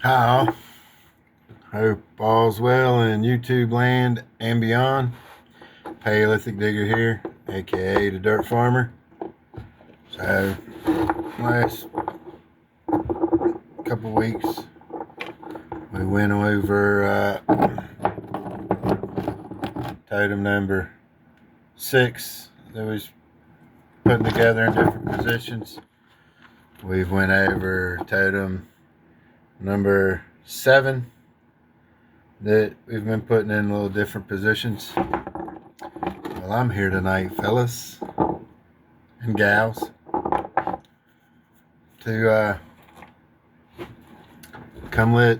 Hi all. Hope all's well in YouTube land and beyond. Paleolithic Digger here, aka the Dirt Farmer. So, last couple weeks, we went over totem number 6 that was putting together in different positions. We've went over totem number 7 that we've been putting in little different positions. Well, I'm here tonight, fellas and gals, to come let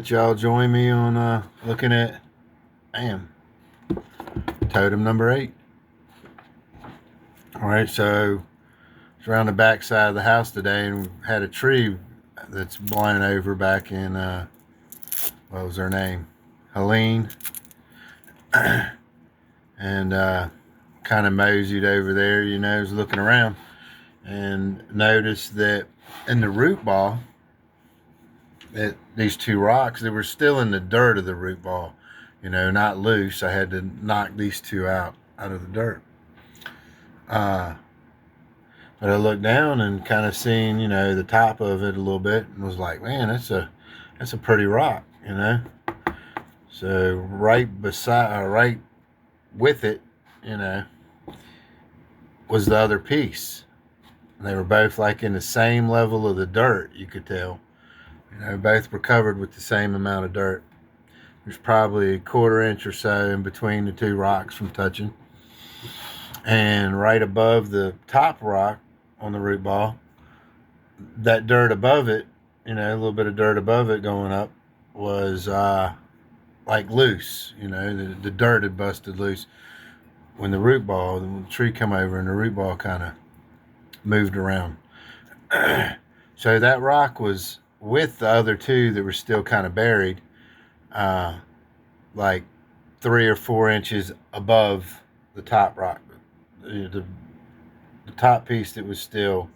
y'all join me on looking at totem number 8. All right, so it's around the back side of the house today, and we had a tree that's blown over back in what was her name, Helene, and kind of moseyed over there, was looking around and noticed that in the root ball, that these two rocks, they were still in the dirt of the root ball, not loose. I had to knock these two out of the dirt. But I looked down and kind of seen, the top of it a little bit, and was like, man, that's a pretty rock, So right beside, right with it, was the other piece. And they were both like in the same level of the dirt, you could tell. Both were covered with the same amount of dirt. There's probably a 1/4 inch or so in between the two rocks from touching. And right above the top rock on the root ball, that dirt above it, a little bit of dirt above it going up, was like loose. The dirt had busted loose when the tree come over and the root ball kind of moved around. So that rock was with the other two that were still kind of buried, like 3 or 4 inches above the top rock. The top piece that was still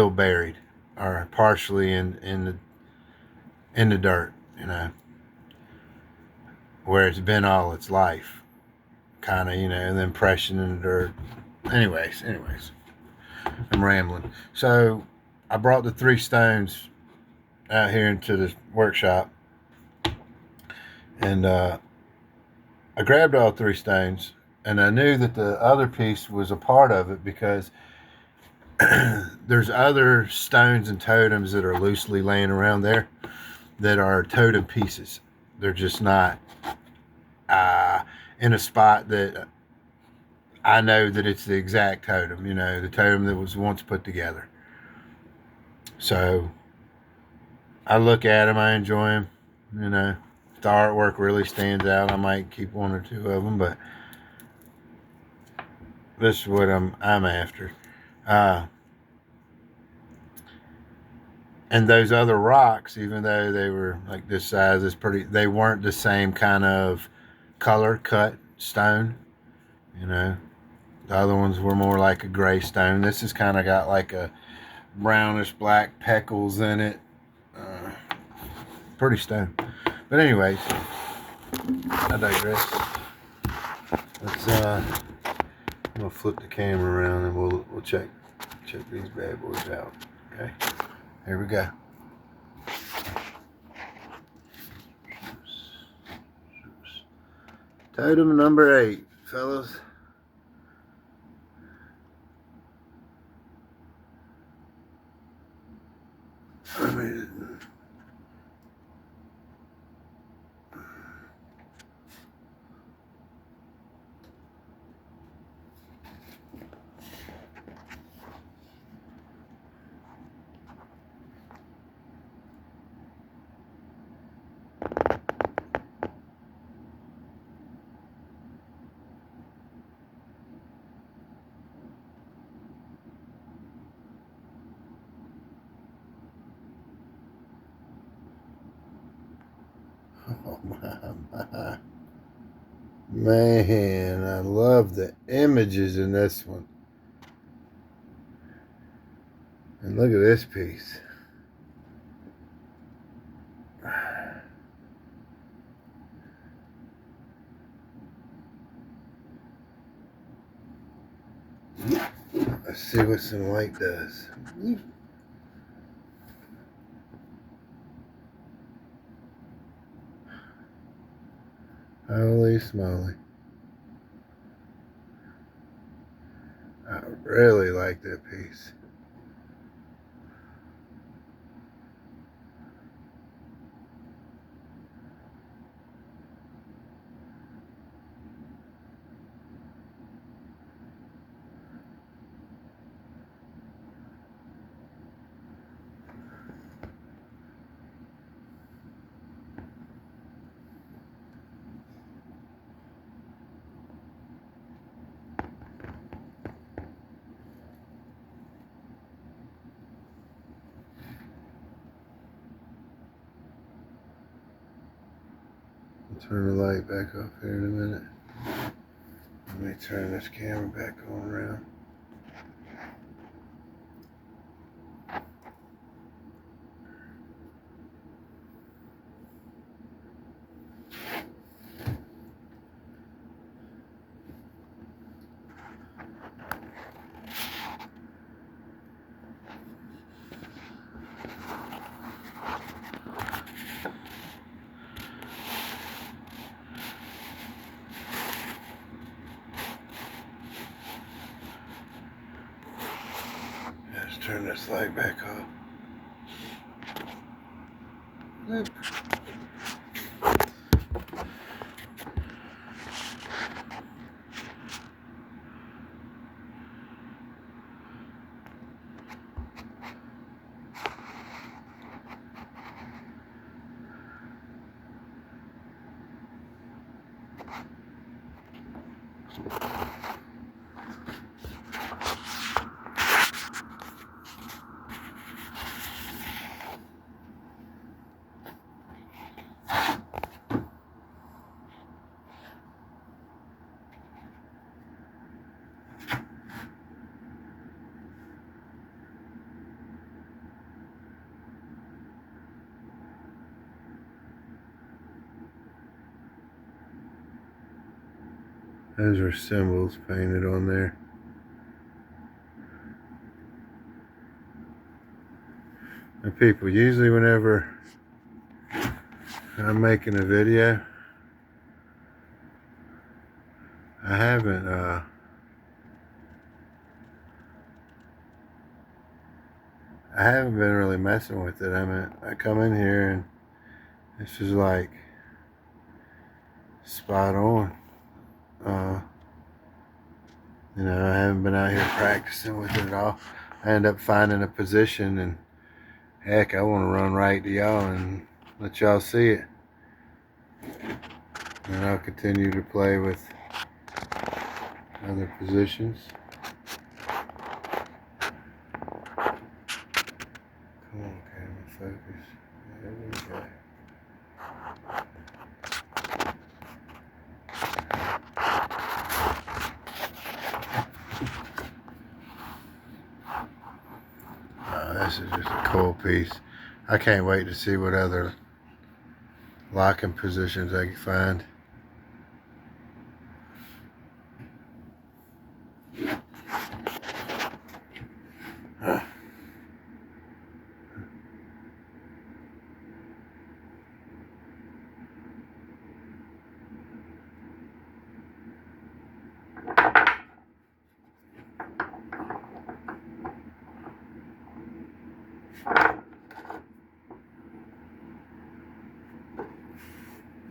buried, or partially in the dirt, where it's been all its life, kind of, the impression in the dirt. Anyways, I'm rambling. So I brought the 3 stones out here into the workshop, and I grabbed all 3 stones, and I knew that the other piece was a part of it because there's other stones and totems that are loosely laying around there that are totem pieces. They're just not in a spot that I know that it's the exact totem, the totem that was once put together. So I look at them, I enjoy them, if the artwork really stands out, I might keep 1 or 2 of them, but this is what I'm after. And those other rocks, even though they were like this size, they weren't the same kind of color cut stone. The other ones were more like a gray stone. This has kind of got like a brownish black peckles in it. Pretty stone. But anyways, I digress. I'm gonna flip the camera around and we'll check these bad boys out. Okay, here we go. Totem number 8, fellas. Oh my. Man, I love the images in this one. And look at this piece. Let's see what some light does. Holy smoly. I really like that piece. I'll turn the light back off here in a minute. Let me turn this camera back on around. Let's turn this light back off. Oop. Those are symbols painted on there. And people, usually whenever I'm making a video, I haven't been really messing with it. I mean, I come in here and this is like spot on. You know, I haven't been out here practicing with it at all. I end up finding a position and heck, I want to run right to y'all and let y'all see it. And I'll continue to play with other positions. Come on, camera, focus. There we go. Oh, this is just a cool piece. I can't wait to see what other locking positions I can find.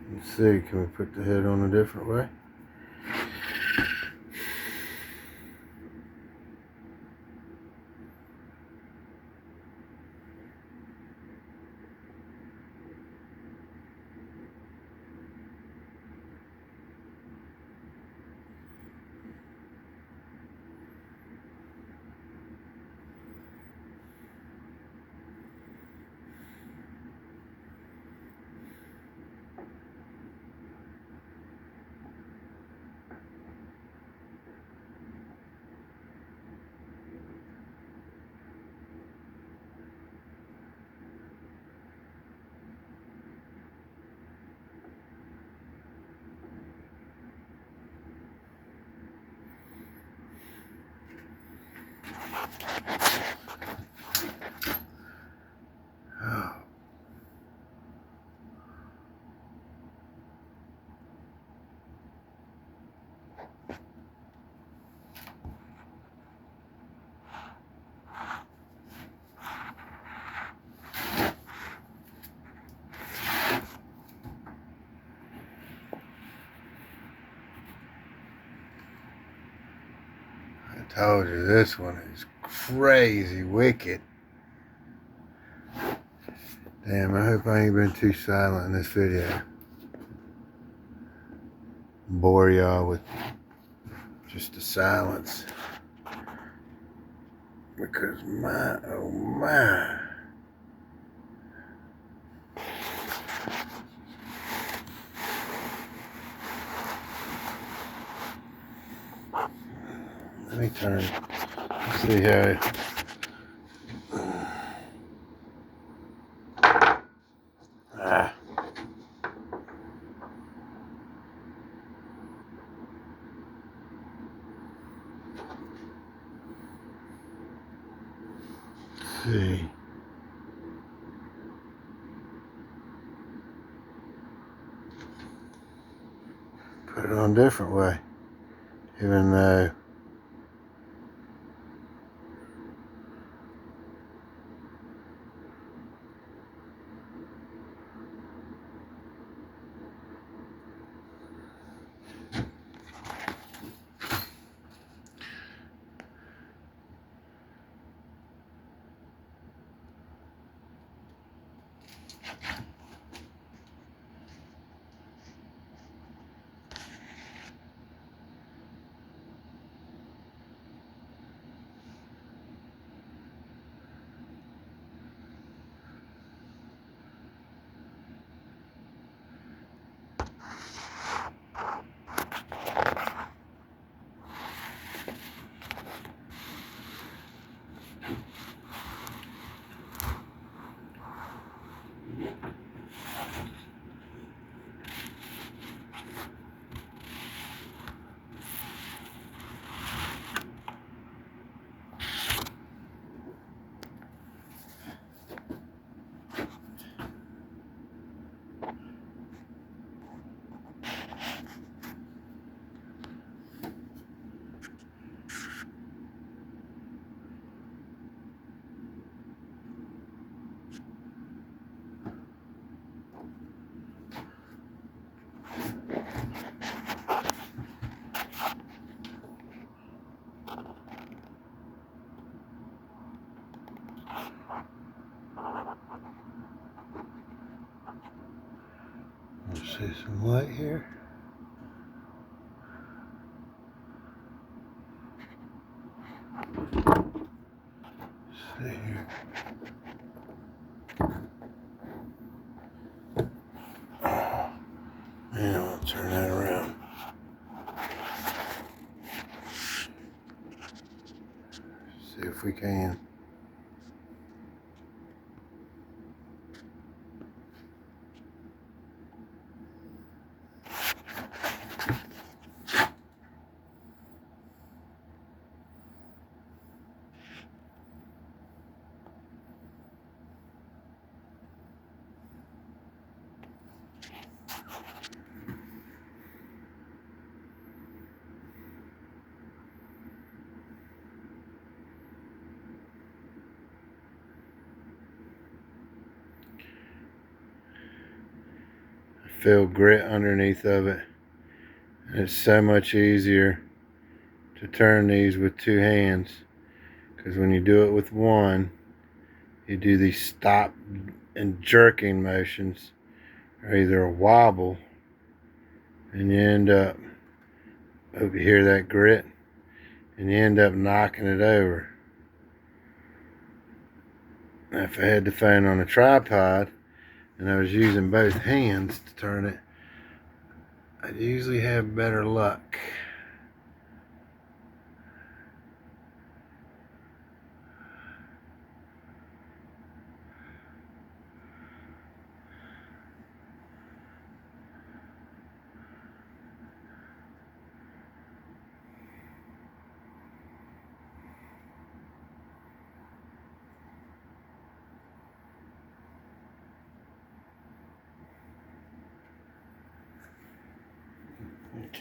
Let's see, can we put the head on a different way? Oh. I told you this one is crazy wicked. Damn, I hope I ain't been too silent in this video. Bore y'all with just the silence. Because my, oh my. Let me turn, see how. Ah. See. Put it on a different way. Even though see some light here. See here. Man, I'll turn that around. See if we can. Feel grit underneath of it. And it's so much easier to turn these with two hands, because when you do it with one, you do these stop and jerking motions, or either a wobble, and you end up, hope you hear that grit, and you end up knocking it over. Now, if I had the phone on a tripod and I was using both hands to turn it, I'd usually have better luck.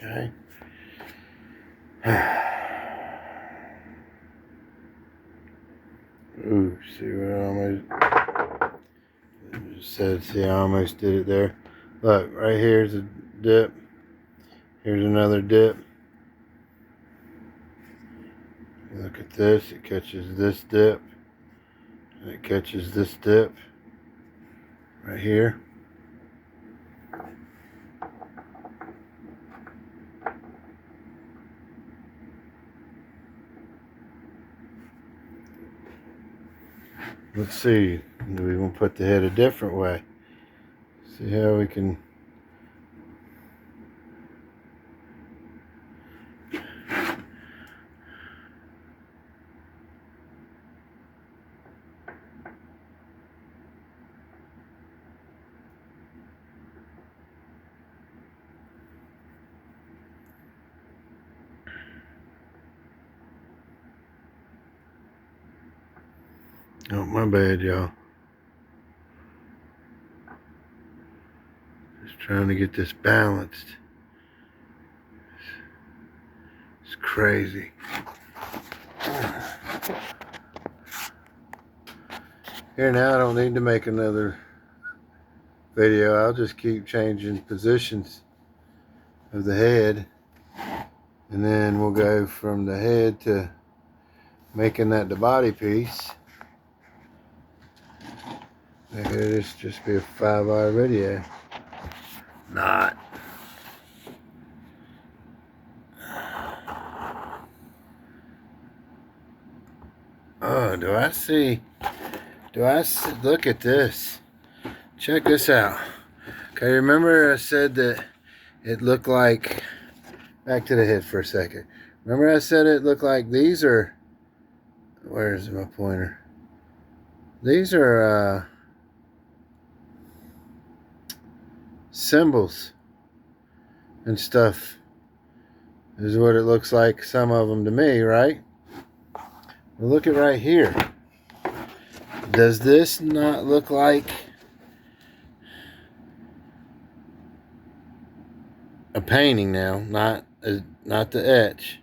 Okay. Ooh, see what I almost said, see I almost did it there. Look, right here's a dip. Here's another dip. Look at this, it catches this dip. And it catches this dip. Right here. Let's see, we're going to put the head a different way. See how we can. Oh, my bad, y'all. Just trying to get this balanced. It's crazy. Here now, I don't need to make another video. I'll just keep changing positions of the head. And then we'll go from the head to making that the body piece. Maybe this just be a 5-hour video. Not. Oh, do I see? Look at this. Check this out. Okay, remember I said that it looked like, back to the head for a second. Remember I said it looked like these are, where's my pointer? These are symbols and stuff. This is what it looks like, some of them to me, right? Well, look at right here. Does this not look like a painting now? Not the etch.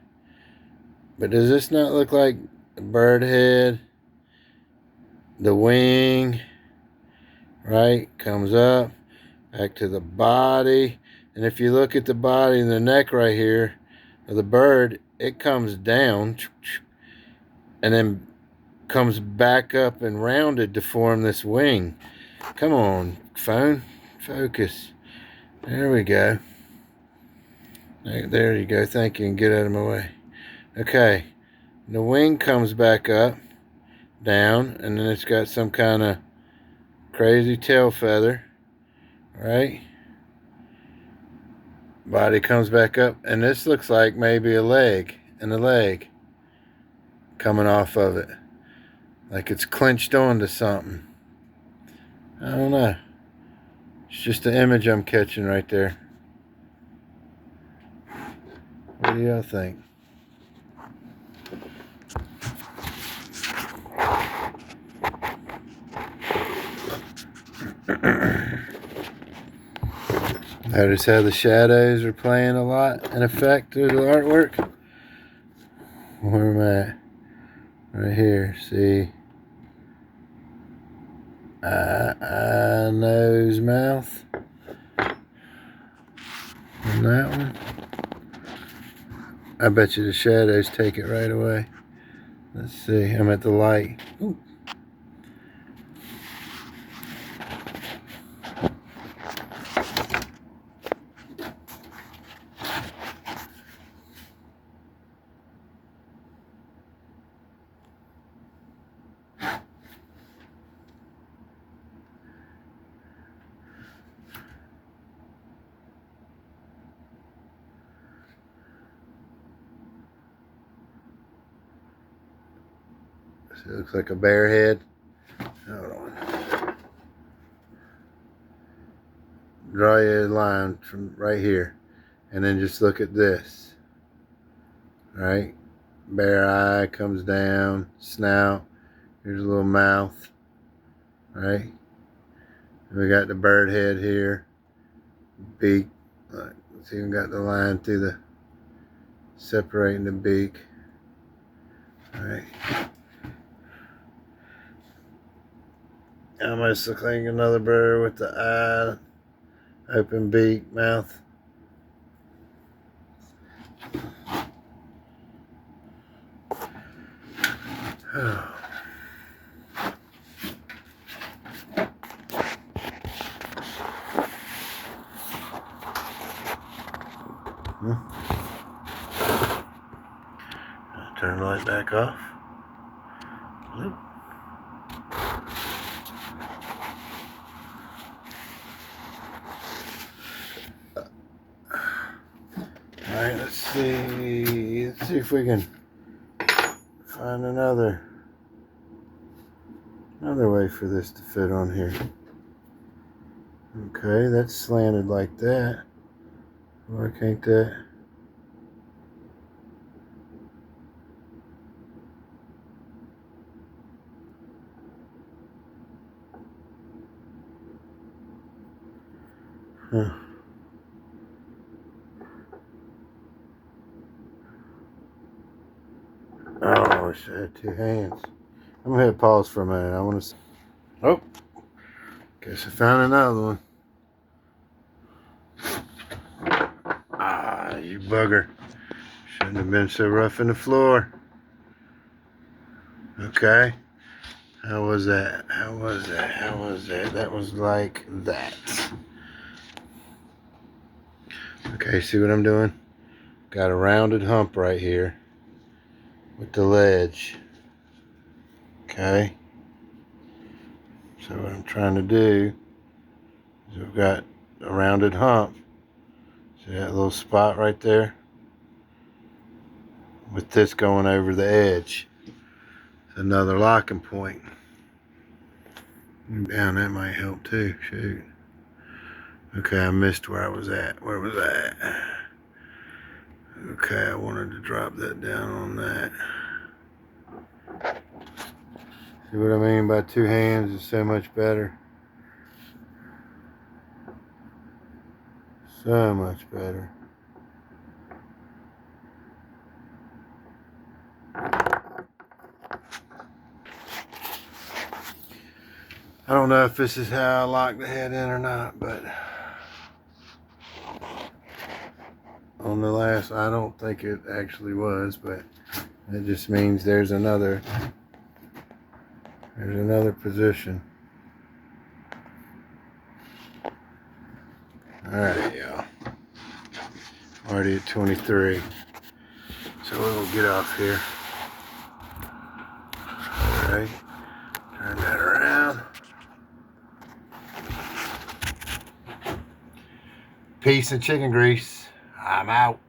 But does this not look like the bird head? The wing, right? Comes up, back to the body. And if you look at the body and the neck right here of the bird, it comes down and then comes back up and rounded to form this wing. Come on, phone, focus. There we go. There you go. Thank you, and get out of my way. Okay, the wing comes back up, down, and then it's got some kind of crazy tail feather, right? Body comes back up, and this looks like maybe a leg and a leg coming off of it, like it's clenched onto something. I don't know. It's just the image I'm catching right there. What do y'all think? Notice how the shadows are playing a lot in effect through the artwork. Where am I at? Right here, see? Eye, nose, mouth. And that one. I bet you the shadows take it right away. Let's see, I'm at the light. Ooh. So it looks like a bear head. Hold on. Draw your line from right here. And then just look at this. Right? Bear eye comes down. Snout. Here's a little mouth. Right? We got the bird head here. Beak. Let's It's even got the line through the separating the beak. Alright. Almost looks like another bird with the eye, open beak, mouth. Turn the light back off. Alright, let's see if we can find another way for this to fit on here. Okay, that's slanted like that. Why can't that? Huh. Oh, I wish I had 2 hands. I'm gonna hit pause for a minute. I want to. Oh, guess I found another one. Ah, you bugger! Shouldn't have been so rough in the floor. Okay. How was that? How was that? How was that? That was like that. Okay, see what I'm doing? Got a rounded hump right here with the ledge. Okay. So what I'm trying to do is we've got a rounded hump. See that little spot right there? With this going over the edge. It's another locking point. Down, that might help too. Shoot. Okay, I missed where I was at. Where was I at? Okay, I wanted to drop that down on that. See what I mean by 2 hands is so much better. So much better. I don't know if this is how I lock the head in or not, but on the last, I don't think it actually was, but it just means there's another position. Alright, y'all. Already at 23. So we'll get off here. Alright. Turn that around. Peace and chicken grease. I'm out.